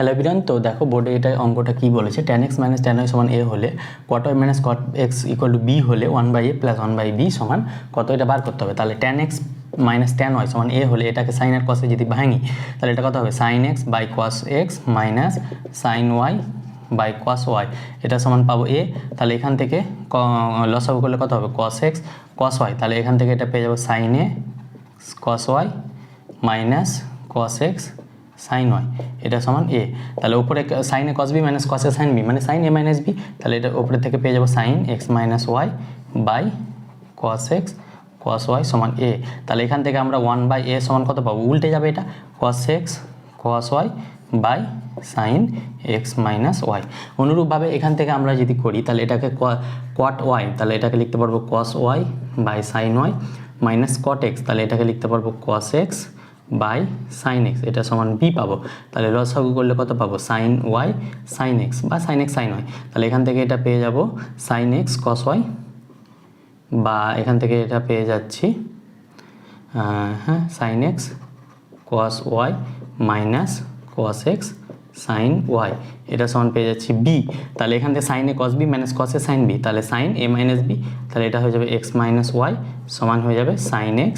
Hello everyone, তো দেখো বোর্ডে এটা অঙ্কটা কি বলেছে, tan x - tan y সমান a হলে cot y - cot x equal to b হলে 1/a প্লাস 1/b সমান কত, এটা বার করতে হবে। তাহলে tan x - tan y সমান a হলে এটাকে সাইন আর কসে যদি ভাঙি তাহলে এটা কত হবে, sin x by cos x minus sin y by cos y, এটা সমান পাবো a। তাহলে এখান থেকে লসাগু করলে কত হবে, cos x cos y, তাহলে এখান থেকে এটা পেয়ে যাবো sin a cos y minus cos x sin y, এটা সমান a। তাহলে উপরে sin a cos b minus cos a sin b মানে sin a মাইনাস b, তাহলে এটা উপরে থেকে পেয়ে যাবো sin x minus y by cos x cos y সমান a। তাহলে এখান থেকে আমরা 1/a সমান কত পাবো, উল্টে যাবে এটা, cos x cos y by sin x minus y। অনুরূপভাবে এখান থেকে আমরা যদি করি তাহলে এটাকে cot y, তাহলে এটাকে লিখতে পারবো cos y by sin y minus cot x, তাহলে এটাকে লিখতে পারবো cos x by sin x, এটা সমান b পাবো। তাহলে লসাগু করলে কত পাবো, sin y sin x বা sin x sin y, তাহলে এখান থেকে এটা পেয়ে যাব sin x cos y, বা এখান থেকে এটা পেয়ে যাচ্ছি হ্যাঁ sin x cos y minus cos x sin y, এটা সমান পেয়ে যাচ্ছি b। তাহলে এখান থেকে sin a cos b minus cos a sin b, তাহলে sin a মাইনাস b, তাহলে এটা হয়ে যাবে x মাইনাস y সমান হয়ে যাবে sin x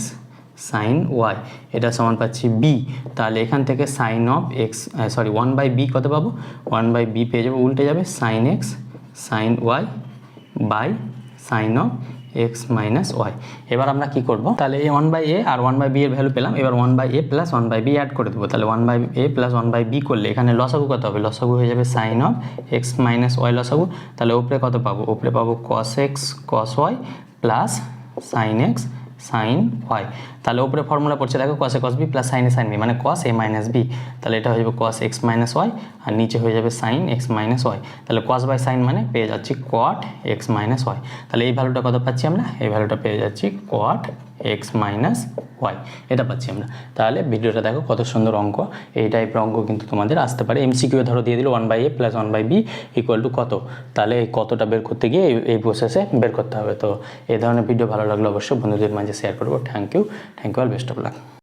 sin y, এটা সমান পাচ্ছি b। তাহলে এখান থেকে sin of x 1/b কত পাবো, 1/b পেয়ে যাবো, উল্টে যাবে sin x sin y by sin of x minus y। এবার আমরা কি করব, তাহলে এই 1/a আর 1/b এর ভ্যালু পেলাম, এবার 1/a প্লাস 1/b অ্যাড করে দেবো। তাহলে 1/a প্লাস 1/b করলে এখানে লসাগু কত হবে, লসাগু হয়ে যাবে sin of x minus y লসাগু। তাহলে উপরে কত পাবো, উপরে পাবো cos x cos y plus sin x sin y। তাহলে উপরে ফর্মুলা পড়ছে দেখো cos a cos b plus sin a sin b মানে cos a মাইনাস b, তাহলে এটা হয়ে যাবে cos x মাইনাস y আর নিচে হয়ে যাবে sin x মাইনাস y। তাহলে cos বাই sin মানে পেয়ে যাচ্ছি cot x মাইনাস y। তাহলে এই ভ্যালুটা কত পাচ্ছি আমরা, এই ভ্যালুটা পেয়ে যাচ্ছি cot x মাইনাস y, এটা পাচ্ছি আমরা। তাহলে ভিডিওটা দেখো কত সুন্দর অঙ্ক, এই টাইপের অঙ্ক কিন্তু তোমাদের আসতে পারে। এমসিকিউ ধরো দিয়ে দিল 1/a plus 1/b equal to কত, তাহলে এই কতটা বের করতে গিয়ে এই প্রসেসে বের করতে হবে। তো এই ধরনের ভিডিও ভালো লাগলে অবশ্যই বন্ধুদের মাঝে শেয়ার করবো। Thank you all, best of lakh.